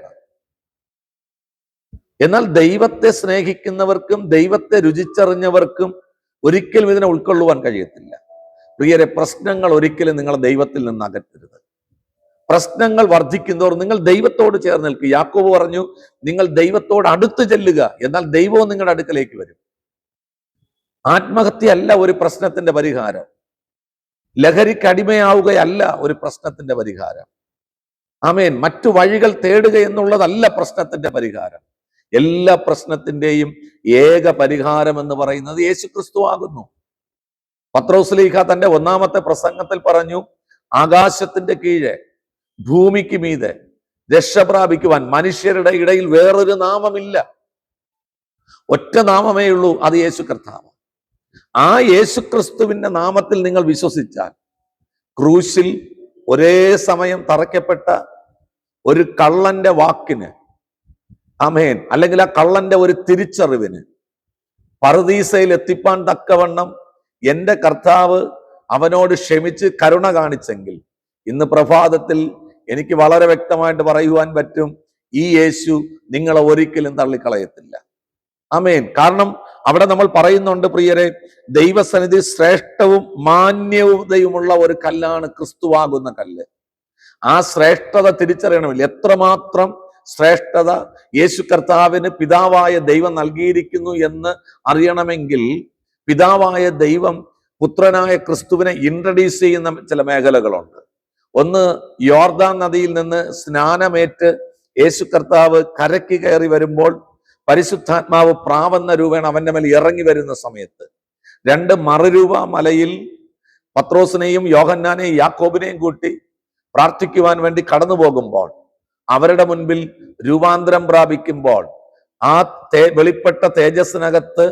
എന്നാൽ ദൈവത്തെ സ്നേഹിക്കുന്നവർക്കും ദൈവത്തെ രുചിച്ചറിഞ്ഞവർക്കും ഒരിക്കലും ഇതിനെ ഉൾക്കൊള്ളുവാൻ കഴിയത്തില്ല. പ്രിയരെ, പ്രശ്നങ്ങൾ ഒരിക്കലും നിങ്ങൾ ദൈവത്തിൽ നിന്ന് അകറ്റരുത്. പ്രശ്നങ്ങൾ വർദ്ധിക്കുന്നതോറും നിങ്ങൾ ദൈവത്തോട് ചേർന്ന് നിൽക്കുക. യാക്കോബ് പറഞ്ഞു, നിങ്ങൾ ദൈവത്തോട് അടുത്ത് ചെല്ലുക, എന്നാൽ ദൈവവും നിങ്ങളുടെ അടുക്കലേക്ക് വരും. ആത്മഹത്യയല്ല ഒരു പ്രശ്നത്തിന്റെ പരിഹാരം. ലഹരിക്ക് അടിമയാവുകയല്ല ഒരു പ്രശ്നത്തിന്റെ പരിഹാരം. ആമേൻ. മറ്റു വഴികൾ തേടുക എന്നുള്ളതല്ല പ്രശ്നത്തിന്റെ പരിഹാരം. എല്ലാ പ്രശ്നത്തിന്റെയും ഏക പരിഹാരം എന്ന് പറയുന്നത് യേശുക്രിസ്തു ആകുന്നു. പത്രോസ്ലീഹ തന്റെ ഒന്നാമത്തെ പ്രസംഗത്തിൽ പറഞ്ഞു, ആകാശത്തിന്റെ കീഴെ ഭൂമിക്ക് മീതെ രക്ഷ പ്രാപിക്കുവാൻ മനുഷ്യരുടെ ഇടയിൽ വേറൊരു നാമമില്ല. ഒറ്റ നാമമേ ഉള്ളൂ, അത് യേശു കർത്താവ്. ആ യേശുക്രിസ്തുവിന്റെ നാമത്തിൽ നിങ്ങൾ വിശ്വസിച്ചാൽ ക്രൂശിൽ ഒരേ സമയം തറയ്ക്കപ്പെട്ട ഒരു കള്ളന്റെ വാക്കിന്, ആമേൻ, അല്ലെങ്കിൽ ആ കള്ളന്റെ ഒരു തിരിച്ചറിവിന് പറുദീസയിൽ എത്തിപ്പാൻ തക്കവണ്ണം എന്റെ കർത്താവ് അവനോട് ക്ഷമിച്ച് കരുണ കാണിച്ചെങ്കിൽ ഇന്ന് പ്രഭാതത്തിൽ എനിക്ക് വളരെ വ്യക്തമായിട്ട് പറയുവാൻ പറ്റും, ഈ യേശു നിങ്ങളെ ഒരിക്കലും തള്ളിക്കളയത്തില്ല. ആമേൻ. കാരണം അവിടെ നമ്മൾ പറയുന്നുണ്ട് പ്രിയരെ, ദൈവസന്നിധി ശ്രേഷ്ഠവും മാന്യതയുമുള്ള ഒരു കല്ലാണ് ക്രിസ്തുവാകുന്ന കല്ല്. ആ ശ്രേഷ്ഠത തിരിച്ചറിയണമില്ല. എത്രമാത്രം ശ്രേഷ്ഠത യേശു കർത്താവിന് പിതാവായ ദൈവം നൽകിയിരിക്കുന്നു എന്ന് അറിയണമെങ്കിൽ പിതാവായ ദൈവം പുത്രനായ ക്രിസ്തുവിനെ ഇൻട്രഡ്യൂസ് ചെയ്യുന്ന ചില മേഖലകളുണ്ട്. ഒന്ന്, യോർദാൻ നദിയിൽ നിന്ന് സ്നാനമേറ്റ് യേശു കർത്താവ് കരയ്ക്ക് കയറി വരുമ്പോൾ പരിശുദ്ധാത്മാവ് പ്രാവെന്ന രൂപേണ അവന്റെ മേൽ ഇറങ്ങി വരുന്ന സമയത്ത്. രണ്ട്, മറുരൂപ മലയിൽ പത്രോസിനെയും യോഹന്നാനെയും യാക്കോബിനെയും കൂട്ടി പ്രാർത്ഥിക്കുവാൻ വേണ്ടി കടന്നു പോകുമ്പോൾ അവരുടെ മുൻപിൽ രൂപാന്തരം പ്രാപിക്കുമ്പോൾ ആ വെളിപ്പെട്ട തേജസ്സിനകത്ത്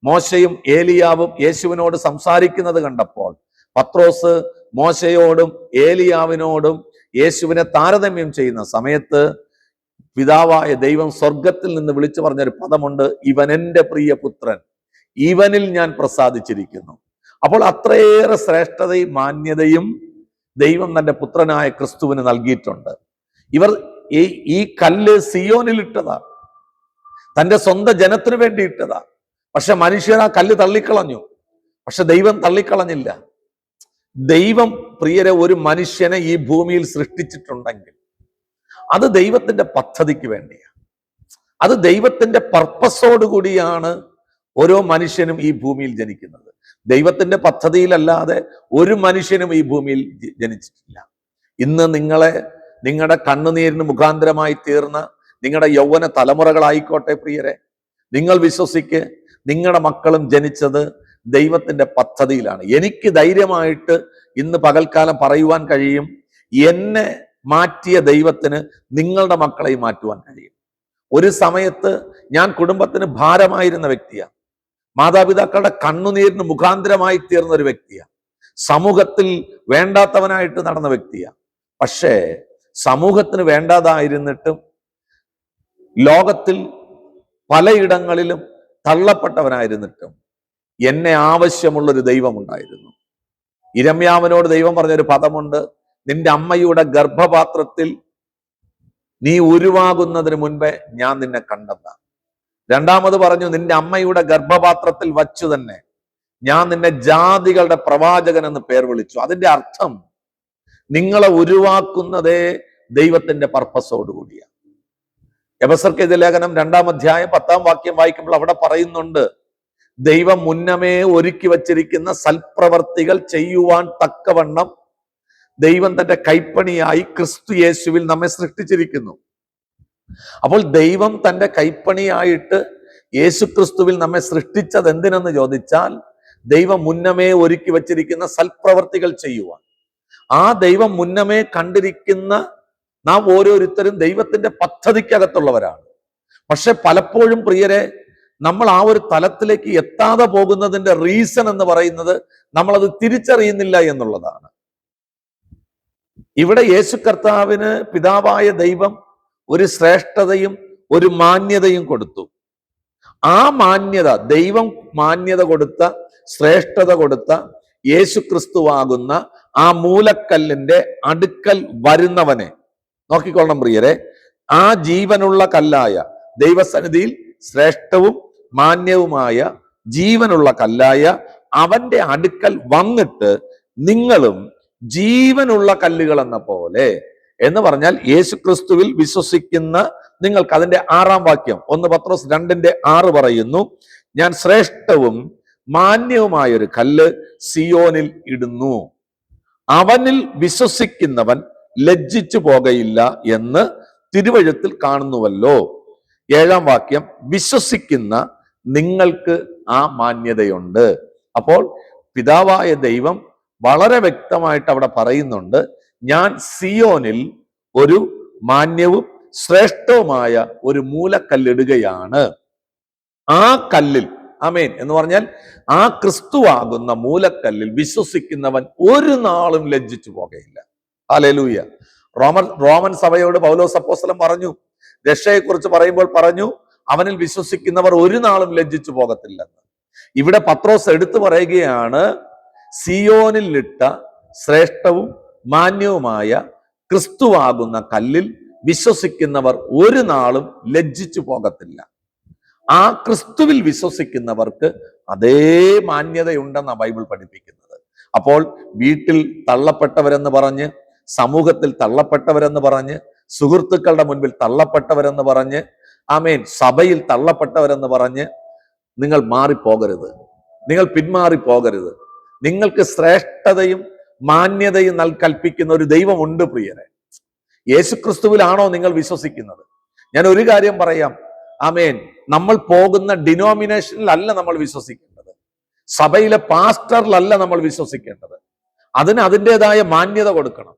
മോശയും ഏലിയാവും യേശുവിനോട് സംസാരിക്കുന്നത് കണ്ടപ്പോൾ പത്രോസ് മോശയോടും ഏലിയാവിനോടും യേശുവിനെ താരതമ്യം ചെയ്യുന്ന സമയത്ത് പിതാവായ ദൈവം സ്വർഗത്തിൽ നിന്ന് വിളിച്ചു പറഞ്ഞൊരു പദമുണ്ട്, ഇവൻ എൻ്റെ പ്രിയപുത്രൻ, ഇവനിൽ ഞാൻ പ്രസാദിച്ചിരിക്കുന്നു. അപ്പോൾ അത്രയേറെ ശ്രേഷ്ഠതയും മാന്യതയും ദൈവം തന്റെ പുത്രനായ ക്രിസ്തുവിന് നൽകിയിട്ടുണ്ട്. ഇവർ ഈ കല്ല് സിയോനിൽ ഇട്ടതാ, തന്റെ സ്വന്തം ജനത്തിന് വേണ്ടി ഇട്ടതാ. പക്ഷെ മനുഷ്യർ ആ കല്ല് തള്ളിക്കളഞ്ഞു. പക്ഷെ ദൈവം തള്ളിക്കളഞ്ഞില്ല. ദൈവം പ്രിയരെ ഒരു മനുഷ്യനെ ഈ ഭൂമിയിൽ സൃഷ്ടിച്ചിട്ടുണ്ടെങ്കിൽ അത് ദൈവത്തിന്റെ പദ്ധതിക്ക് വേണ്ടിയാണ്. അത് ദൈവത്തിന്റെ പർപ്പസോടുകൂടിയാണ് ഓരോ മനുഷ്യനും ഈ ഭൂമിയിൽ ജനിക്കുന്നത്. ദൈവത്തിന്റെ പദ്ധതിയിലല്ലാതെ ഒരു മനുഷ്യനും ഈ ഭൂമിയിൽ ജനിച്ചിട്ടില്ല. ഇന്ന് നിങ്ങളുടെ കണ്ണുനീരിന് മുഖാന്തരമായി തീർന്ന നിങ്ങളുടെ യൗവന തലമുറകളായിക്കോട്ടെ പ്രിയരെ, നിങ്ങൾ വിശ്വസിക്ക്, നിങ്ങളുടെ മക്കളും ജനിച്ചത് ദൈവത്തിന്റെ പദ്ധതിയിലാണ്. എനിക്ക് ധൈര്യമായിട്ട് ഇന്ന് പകൽക്കാലം പറയുവാൻ കഴിയും, എന്നെ മാറ്റിയ ദൈവത്തിന് നിങ്ങളുടെ മക്കളെയും മാറ്റുവാൻ കഴിയും. ഒരു സമയത്ത് ഞാൻ കുടുംബത്തിന് ഭാരമായിരുന്ന വ്യക്തിയാണ്. മാതാപിതാക്കളുടെ കണ്ണുനീരിന് മുഖാന്തരമായി തീർന്ന ഒരു വ്യക്തിയാണ്. സമൂഹത്തിൽ വേണ്ടാത്തവനായിട്ട് നടന്ന വ്യക്തിയാണ്. പക്ഷേ സമൂഹത്തിന് വേണ്ടാതായിരുന്നിട്ടും ലോകത്തിൽ പലയിടങ്ങളിലും തള്ളപ്പെട്ടവനായിരുന്നിട്ടും എന്നെ ആവശ്യമുള്ളൊരു ദൈവമുണ്ടായിരുന്നു. ഇരമ്യാവിനോട് ദൈവം പറഞ്ഞൊരു പദമുണ്ട്, നിന്റെ അമ്മയുടെ ഗർഭപാത്രത്തിൽ നീ ഉരുവാകുന്നതിന് മുൻപേ ഞാൻ നിന്നെ കണ്ടെന്ന. രണ്ടാമത് പറഞ്ഞു, നിന്റെ അമ്മയുടെ ഗർഭപാത്രത്തിൽ വച്ചു തന്നെ ഞാൻ നിന്നെ ജാതികളുടെ പ്രവാചകൻ എന്ന് പേർ വിളിച്ചു. അതിന്റെ അർത്ഥം നിങ്ങളെ ഉരുവാക്കുന്നതേ ദൈവത്തിന്റെ പർപ്പസോടുകൂടിയാണ്. എഫെസ്യർക്കെഴുതിയ ലേഖനം 2-ാം അധ്യായം 10-ാം വാക്യം വായിക്കുമ്പോൾ അവിടെ പറയുന്നുണ്ട്, ദൈവം മുന്നമേ ഒരുക്കി വച്ചിരിക്കുന്ന സൽപ്രവർത്തികൾ ചെയ്യുവാൻ തക്കവണ്ണം ദൈവം തന്റെ കൈപ്പണിയായി ക്രിസ്തു യേശുവിൽ നമ്മെ സൃഷ്ടിച്ചിരിക്കുന്നു. അപ്പോൾ ദൈവം തന്റെ കൈപ്പണിയായിട്ട് യേശു ക്രിസ്തുവിൽ നമ്മെ സൃഷ്ടിച്ചത് എന്തിനെന്ന് ചോദിച്ചാൽ, ദൈവം മുന്നമേ ഒരുക്കി വച്ചിരിക്കുന്ന സൽപ്രവർത്തികൾ ചെയ്യുവാൻ. ആ ദൈവം മുന്നമേ കണ്ടിരിക്കുന്ന നാം ഓരോരുത്തരും ദൈവത്തിന്റെ പദ്ധതിക്കകത്തുള്ളവരാണ്. പക്ഷെ പലപ്പോഴും പ്രിയരെ, നമ്മൾ ആ ഒരു തലത്തിലേക്ക് എത്താതെ പോകുന്നതിന്റെ റീസൺ എന്ന് പറയുന്നത് നമ്മളത് തിരിച്ചറിയുന്നില്ല എന്നുള്ളതാണ്. ഇവിടെ യേശു കർത്താവിന് പിതാവായ ദൈവം ഒരു ശ്രേഷ്ഠതയും ഒരു മാന്യതയും കൊടുത്തു. ആ മാന്യത, ദൈവം മാന്യത കൊടുത്ത, ശ്രേഷ്ഠത കൊടുത്ത യേശു ക്രിസ്തുവാകുന്ന ആ മൂലക്കല്ലിന്റെ അടുക്കൽ വരുന്നവനെ നോക്കിക്കൊള്ളണം പ്രിയരെ. ആ ജീവനുള്ള കല്ലായ, ദൈവസന്നിധിയിൽ ശ്രേഷ്ഠവും മാന്യവുമായ ജീവനുള്ള കല്ലായ അവന്റെ അടുക്കൽ വന്നിട്ട് നിങ്ങളും ജീവനുള്ള കല്ലുകൾ എന്ന പോലെ, എന്ന് പറഞ്ഞാൽ യേശു ക്രിസ്തുവിൽ വിശ്വസിക്കുന്ന നിങ്ങൾക്ക്. അതിന്റെ 6-ാം വാക്യം 1 പത്രോസ് 2:6 പറയുന്നു, ഞാൻ ശ്രേഷ്ഠവും മാന്യവുമായ ഒരു കല്ല് സിയോനിൽ ഇടുന്നു, അവനിൽ വിശ്വസിക്കുന്നവൻ ലജ്ജിച്ചു പോകയില്ല എന്ന് തിരുവഴുത്തിൽ കാണുന്നുവല്ലോ. 7-ാം വാക്യം, വിശ്വസിക്കുന്ന നിങ്ങൾക്ക് ആ മാന്യതയുണ്ട്. അപ്പോൾ പിതാവായ ദൈവം വളരെ വ്യക്തമായിട്ട് അവിടെ പറയുന്നുണ്ട്, ഞാൻ സിയോനിൽ ഒരു മാന്യവും ശ്രേഷ്ഠവുമായ ഒരു മൂലക്കല്ലിടുകയാണ്. ആ കല്ലിൽ, ആമേൻ എന്ന് പറഞ്ഞാൽ ആ ക്രിസ്തുവാകുന്ന മൂലക്കല്ലിൽ വിശ്വസിക്കുന്നവൻ ഒരു നാളും ലജ്ജിച്ചു പോകയില്ല. ഹല്ലേലൂയ. റോമൻ സഭയോട് പൗലോസ് അപ്പോസ്തലൻ പറഞ്ഞു, രക്ഷയെക്കുറിച്ച് പറയുമ്പോൾ പറഞ്ഞു, അവനിൽ വിശ്വസിക്കുന്നവർ ഒരു നാളും ലജ്ജിച്ചു പോകത്തില്ലെന്ന്. ഇവിടെ പത്രോസ് എടുത്തു പറയുകയാണ്, സിയോനിൽ ഇട്ട ശ്രേഷ്ഠവും മാന്യവുമായ ക്രിസ്തുവാകുന്ന കല്ലിൽ വിശ്വസിക്കുന്നവർ ഒരു നാളും ലജ്ജിച്ചു പോകത്തില്ല. ആ ക്രിസ്തുവിൽ വിശ്വസിക്കുന്നവർക്ക് അതേ മാന്യതയുണ്ടെന്നാണ് ബൈബിൾ പഠിപ്പിക്കുന്നത്. അപ്പോൾ വീട്ടിൽ തള്ളപ്പെട്ടവരെന്ന് പറഞ്ഞ്, സമൂഹത്തിൽ തള്ളപ്പെട്ടവരെന്ന് പറഞ്ഞ്, സുഹൃത്തുക്കളുടെ മുൻപിൽ തള്ളപ്പെട്ടവരെന്ന് പറഞ്ഞ്, ആമേൻ, സഭയിൽ തള്ളപ്പെട്ടവരെന്ന് പറഞ്ഞ് നിങ്ങൾ മാറിപ്പോകരുത്, നിങ്ങൾ പിന്മാറിപ്പോകരുത്. നിങ്ങൾക്ക് ശ്രേഷ്ഠതയും മാന്യതയും കൽപ്പിക്കുന്ന ഒരു ദൈവമുണ്ട് പ്രിയരെ. യേശുക്രിസ്തുവിലാണോ നിങ്ങൾ വിശ്വസിക്കുന്നത്? ഞാൻ ഒരു കാര്യം പറയാം, ആമേൻ, നമ്മൾ പോകുന്ന ഡിനോമിനേഷനിലല്ല നമ്മൾ വിശ്വസിക്കേണ്ടത്, സഭയിലെ പാസ്റ്ററിലല്ല നമ്മൾ വിശ്വസിക്കേണ്ടത്. അതിന് അതിൻ്റെതായ മാന്യത കൊടുക്കണം,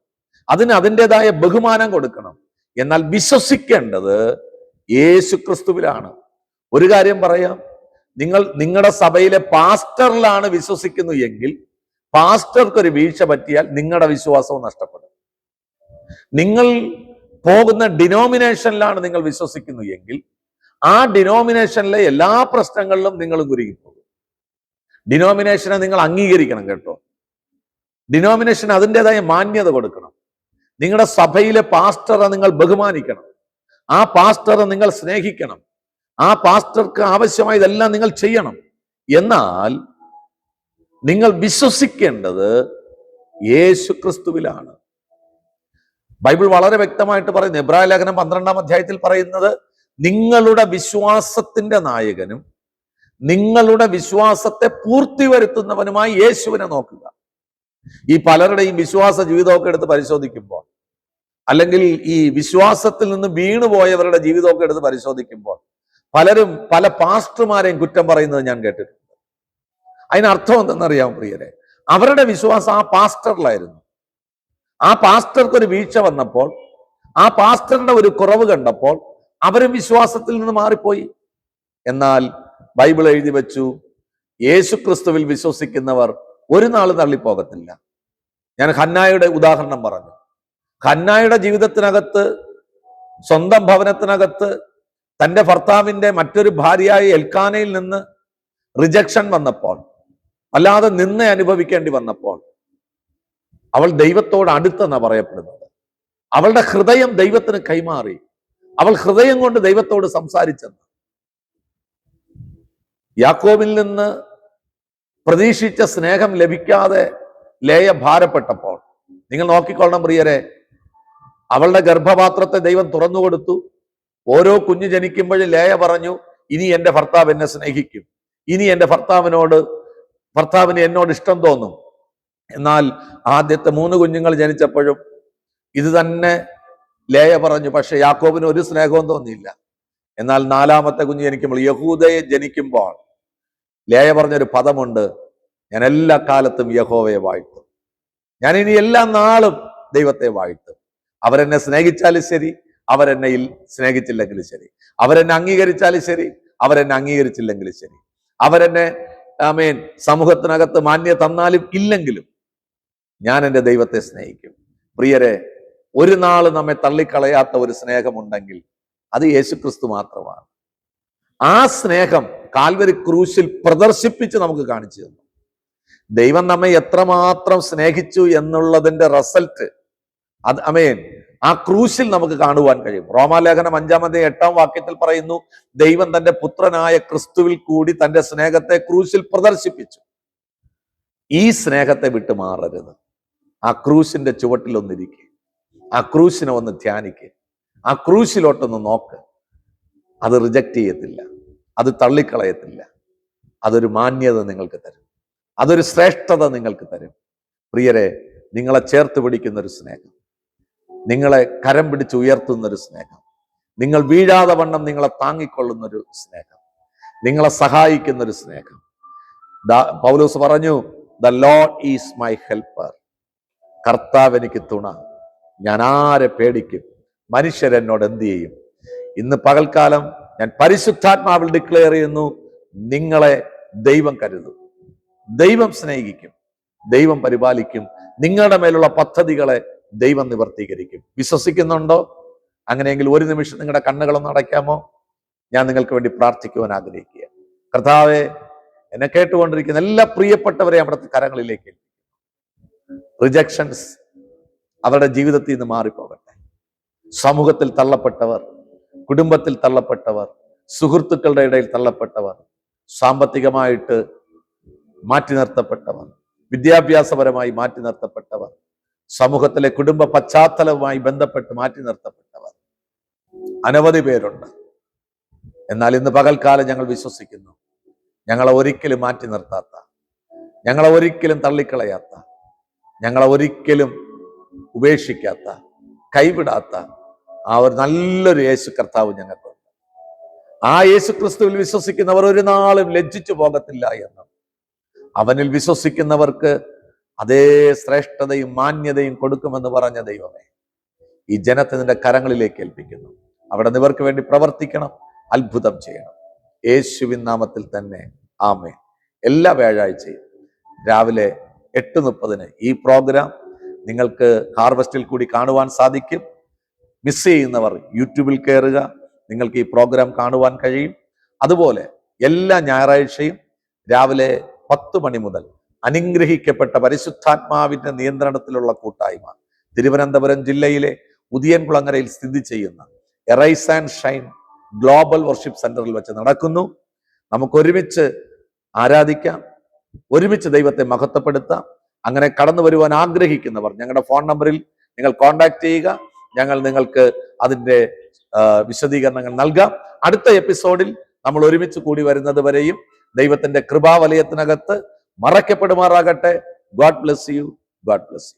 അതിന് അതിൻ്റെതായ ബഹുമാനം കൊടുക്കണം. എന്നാൽ വിശ്വസിക്കേണ്ടത് യേശുക്രിസ്തുവിലാണ്. ഒരു കാര്യം പറയാം, നിങ്ങളുടെ സഭയിലെ പാസ്റ്ററിലാണ് വിശ്വസിക്കുന്നു എങ്കിൽ പാസ്റ്റർക്ക് ഒരു വീഴ്ച പറ്റിയാൽ നിങ്ങളുടെ വിശ്വാസവും നഷ്ടപ്പെടും. നിങ്ങൾ പോകുന്ന ഡിനോമിനേഷനിലാണ് നിങ്ങൾ വിശ്വസിക്കുന്നു എങ്കിൽ ആ ഡിനോമിനേഷനിലെ എല്ലാ പ്രശ്നങ്ങളിലും നിങ്ങൾ കുരുങ്ങിപ്പോകും. ഡിനോമിനേഷനെ നിങ്ങൾ അംഗീകരിക്കണം കേട്ടോ. ഡിനോമിനേഷൻ അതിൻ്റെതായ മാന്യത കൊടുക്കണം. നിങ്ങളുടെ സഭയിലെ പാസ്റ്ററെ നിങ്ങൾ ബഹുമാനിക്കണം, ആ പാസ്റ്ററെ നിങ്ങൾ സ്നേഹിക്കണം, ആ പാസ്റ്റർക്ക് ആവശ്യമായതെല്ലാം നിങ്ങൾ ചെയ്യണം. എന്നാൽ നിങ്ങൾ വിശ്വസിക്കേണ്ടത് യേശു ക്രിസ്തുവിലാണ്. ബൈബിൾ വളരെ വ്യക്തമായിട്ട് പറയുന്നു, എബ്രായ ലേഖനം 12-ാം അധ്യായത്തിൽ പറയുന്നത്, നിങ്ങളുടെ വിശ്വാസത്തിന്റെ നായകനും നിങ്ങളുടെ വിശ്വാസത്തെ പൂർത്തി വരുത്തുന്നവനുമായി യേശുവിനെ നോക്കുക. ഈ പലരുടെയും വിശ്വാസ ജീവിതമൊക്കെ എടുത്ത് പരിശോധിക്കുമ്പോൾ, അല്ലെങ്കിൽ ഈ വിശ്വാസത്തിൽ നിന്ന് വീണുപോയവരുടെ ജീവിതമൊക്കെ എടുത്ത് പരിശോധിക്കുമ്പോൾ പലരും പല പാസ്റ്റർമാരെയും കുറ്റം പറയുന്നത് ഞാൻ കേട്ടിട്ടുണ്ട്. അതിനർത്ഥം എന്തെന്നറിയാം പ്രിയരെ? അവരുടെ വിശ്വാസം ആ പാസ്റ്ററിലായിരുന്നു. ആ പാസ്റ്റർക്ക് ഒരു വീഴ്ച വന്നപ്പോൾ, ആ പാസ്റ്ററിന്റെ ഒരു കുറവ് കണ്ടപ്പോൾ അവരും വിശ്വാസത്തിൽ നിന്ന് മാറിപ്പോയി. എന്നാൽ ബൈബിൾ എഴുതി വെച്ചു, യേശു ക്രിസ്തുവിൽ വിശ്വസിക്കുന്നവർ ഒരു നാൾ തള്ളിപ്പോകത്തില്ല. ഞാൻ ഹന്നായുടെ ഉദാഹരണം പറഞ്ഞു. ഹന്നായുടെ ജീവിതത്തിനകത്ത്, സ്വന്തം ഭവനത്തിനകത്ത് തന്റെ ഭർത്താവിന്റെ മറ്റൊരു ഭാര്യയായ എൽക്കാനയിൽ നിന്ന് റിജക്ഷൻ വന്നപ്പോൾ, അല്ലാതെ നിന്ന അനുഭവിക്കേണ്ടി വന്നപ്പോൾ, അവൾ ദൈവത്തോട് അടുത്തെന്നാണ് പറയപ്പെടുന്നത്. അവളുടെ ഹൃദയം ദൈവത്തിന് കൈമാറി. അവൾ ഹൃദയം കൊണ്ട് ദൈവത്തോട് സംസാരിച്ചെന്ന്. യാക്കോബിൽ നിന്ന് പ്രതീക്ഷിച്ച സ്നേഹം ലഭിക്കാതെ ലേയ ഭാരപ്പെട്ടപ്പോൾ, നിങ്ങൾ നോക്കിക്കൊള്ളണം പ്രിയരെ, അവളുടെ ഗർഭപാത്രത്തെ ദൈവം തുറന്നു കൊടുത്തു. ഓരോ കുഞ്ഞ് ജനിക്കുമ്പോഴും ലേയ പറഞ്ഞു, ഇനി എൻ്റെ ഭർത്താവ് എന്നെ സ്നേഹിക്കും, ഇനി എൻ്റെ ഭർത്താവിന് എന്നോട് ഇഷ്ടം തോന്നും. എന്നാൽ ആദ്യത്തെ 3 കുഞ്ഞുങ്ങൾ ജനിച്ചപ്പോഴും ഇത് തന്നെ ലേയ പറഞ്ഞു. പക്ഷെ യാക്കോബിന് ഒരു സ്നേഹവും തോന്നിയില്ല. എന്നാൽ 4-ാമത്തെ കുഞ്ഞ് ജനിക്കുമ്പോൾ, യഹൂദയെ ജനിക്കുമ്പോൾ, ലേയ പറഞ്ഞൊരു പദമുണ്ട്, ഞാൻ എല്ലാ കാലത്തും യഹോവയെ വാഴ്ത്തും, ഞാൻ ഇനി എല്ലാ നാളും ദൈവത്തെ വാഴ്ത്തും. അവരെന്നെ സ്നേഹിച്ചാലും ശരി, അവരെന്നെ സ്നേഹിച്ചില്ലെങ്കിലും ശരി, അവരെന്നെ അംഗീകരിച്ചാലും ശരി, അവരെന്നെ അംഗീകരിച്ചില്ലെങ്കിലും ശരി, അവരെന്നെ ആമേൻ സമൂഹത്തിനകത്ത് മാന്യത തന്നാലും ഇല്ലെങ്കിലും ഞാൻ എൻ്റെ ദൈവത്തെ സ്നേഹിക്കും. പ്രിയരെ, ഒരു നാള് നമ്മെ തള്ളിക്കളയാത്ത ഒരു സ്നേഹമുണ്ടെങ്കിൽ അത് യേശുക്രിസ്തു മാത്രമാണ്. ആ സ്നേഹം കാൽവരി ക്രൂശിൽ പ്രദർശിപ്പിച്ച് നമുക്ക് കാണിച്ചു തന്നു. ദൈവം നമ്മെ എത്രമാത്രം സ്നേഹിച്ചു എന്നുള്ളതിന്റെ റിസൾട്ട് അത് ആ ക്രൂശിൽ നമുക്ക് കാണുവാൻ കഴിയും. റോമാലേഖനം 5:8 പറയുന്നു, ദൈവം തന്റെ പുത്രനായ ക്രിസ്തുവിൽ കൂടി തന്റെ സ്നേഹത്തെ ക്രൂശിൽ പ്രദർശിപ്പിച്ചു. ഈ സ്നേഹത്തെ വിട്ടു മാറരുത്. ആ ക്രൂശിന്റെ ചുവട്ടിലൊന്നിരിക്കുക, ആ ക്രൂശിനെ ഒന്ന് ധ്യാനിക്കുക, ആ ക്രൂശിലോട്ടൊന്ന് നോക്ക്. അത് റിജക്റ്റ് ചെയ്യത്തില്ല, അത് തള്ളിക്കളയത്തില്ല. അതൊരു മാന്യത നിങ്ങൾക്ക് തരും, അതൊരു ശ്രേഷ്ഠത നിങ്ങൾക്ക് തരും. പ്രിയരെ, നിങ്ങളെ ചേർത്ത് പിടിക്കുന്നൊരു സ്നേഹം, നിങ്ങളെ കരം പിടിച്ച് ഉയർത്തുന്നൊരു സ്നേഹം, നിങ്ങൾ വീഴാതെ വണ്ണം നിങ്ങളെ താങ്ങിക്കൊള്ളുന്നൊരു സ്നേഹം, നിങ്ങളെ സഹായിക്കുന്നൊരു സ്നേഹം. പൗലോസ് പറഞ്ഞു, the Lord is my helper. കർത്താവ് എനിക്ക് തുണ, ഞാൻ ആരെ പേടിക്കും? മനുഷ്യരെന്നോട് എന്ത് ചെയ്യും? ഇന്ന് പകൽക്കാലം ഞാൻ പരിശുദ്ധാത്മാവിൽ ഡിക്ലെയർ ചെയ്യുന്നു, നിങ്ങളെ ദൈവം കരുതും, ദൈവം സ്നേഹിക്കും, ദൈവം പരിപാലിക്കും, നിങ്ങളുടെ മേലുള്ള പദ്ധതികളെ ദൈവം നിവർത്തീകരിക്കും. വിശ്വസിക്കുന്നുണ്ടോ? അങ്ങനെയെങ്കിൽ ഒരു നിമിഷം നിങ്ങളുടെ കണ്ണുകളൊന്ന് അടയ്ക്കാമോ? ഞാൻ നിങ്ങൾക്ക് വേണ്ടി പ്രാർത്ഥിക്കുവാൻ ആഗ്രഹിക്കുക. കർത്താവെ, എന്നെ കേട്ടുകൊണ്ടിരിക്കുന്ന എല്ലാ പ്രിയപ്പെട്ടവരെയും അവിടുത്തെ കരങ്ങളിലേക്ക്, റിജക്ഷൻസ് അവരുടെ ജീവിതത്തിൽ നിന്ന് മാറിപ്പോകട്ടെ. സമൂഹത്തിൽ തള്ളപ്പെട്ടവർ, കുടുംബത്തിൽ തള്ളപ്പെട്ടവർ, സുഹൃത്തുക്കളുടെ ഇടയിൽ തള്ളപ്പെട്ടവർ, സാമ്പത്തികമായിട്ട് മാറ്റി നിർത്തപ്പെട്ടവർ, വിദ്യാഭ്യാസപരമായി മാറ്റി നിർത്തപ്പെട്ടവർ, സമൂഹത്തിലെ കുടുംബ പശ്ചാത്തലവുമായി ബന്ധപ്പെട്ട് മാറ്റി നിർത്തപ്പെട്ടവർ അനവധി പേരുണ്ട്. എന്നാൽ ഇന്ന് പകൽക്കാലം ഞങ്ങൾ വിശ്വസിക്കുന്നു, ഞങ്ങളെ ഒരിക്കലും മാറ്റി നിർത്താത്ത, ഞങ്ങളെ ഒരിക്കലും തള്ളിക്കളയാത്ത, ഞങ്ങളെ ഒരിക്കലും ഉപേക്ഷിക്കാത്ത, കൈവിടാത്ത ആ ഒരു നല്ലൊരു യേശു കർത്താവ് ഞങ്ങൾക്കുണ്ട്. ആ യേശു ക്രിസ്തുവിൽ വിശ്വസിക്കുന്നവർ ഒരു നാളും ലജ്ജിച്ചു പോകത്തില്ല എന്നും, അവനിൽ വിശ്വസിക്കുന്നവർക്ക് അതേ ശ്രേഷ്ഠതയും മാന്യതയും കൊടുക്കുമെന്ന് പറഞ്ഞ ദൈവമേ, ഈ ജനത്തെ നിന്റെ കരങ്ങളിലേക്ക് ഏൽപ്പിക്കുന്നു. അവിടെ നിവർക്ക് വേണ്ടി പ്രവർത്തിക്കണം, അത്ഭുതം ചെയ്യണം. യേശുവിൻ നാമത്തിൽ തന്നെ ആമേൻ. എല്ലാ വ്യാഴാഴ്ചയും രാവിലെ 8:30 ഈ പ്രോഗ്രാം നിങ്ങൾക്ക് ഹാർവസ്റ്റിൽ കൂടി കാണുവാൻ സാധിക്കും. മിസ് ചെയ്യുന്നവർ യൂട്യൂബിൽ കയറുക, നിങ്ങൾക്ക് ഈ പ്രോഗ്രാം കാണുവാൻ കഴിയും. അതുപോലെ എല്ലാ ഞായറാഴ്ചയും രാവിലെ 10 മണി മുതൽ അനുഗ്രഹിക്കപ്പെട്ട പരിശുദ്ധാത്മാവിന്റെ നിയന്ത്രണത്തിലുള്ള കൂട്ടായ്മ തിരുവനന്തപുരം ജില്ലയിലെ ഉദിയൻകുളങ്ങരയിൽ സ്ഥിതി ചെയ്യുന്ന arise and shine global worship സെന്ററിൽ വെച്ച് നടക്കുന്നു. നമുക്ക് ഒരുമിച്ച് ആരാധിക്കാം, ഒരുമിച്ച് ദൈവത്തെ മഹത്വപ്പെടുത്താം. അങ്ങനെ കടന്നു വരുവാൻ ആഗ്രഹിക്കുന്നവർ ഞങ്ങളുടെ ഫോൺ നമ്പറിൽ നിങ്ങൾ കോൺടാക്ട് ചെയ്യുക. ഞങ്ങൾ നിങ്ങൾക്ക് അതിൻ്റെ വിശദീകരണങ്ങൾ നൽകാം. അടുത്ത എപ്പിസോഡിൽ നമ്മൾ ഒരുമിച്ച് കൂടി വരുന്നത് വരെയും ദൈവത്തിന്റെ കൃപാവലയത്തിനകത്ത് മറയ്ക്കപ്പെടുമാറാകട്ടെ. God bless you. God bless U.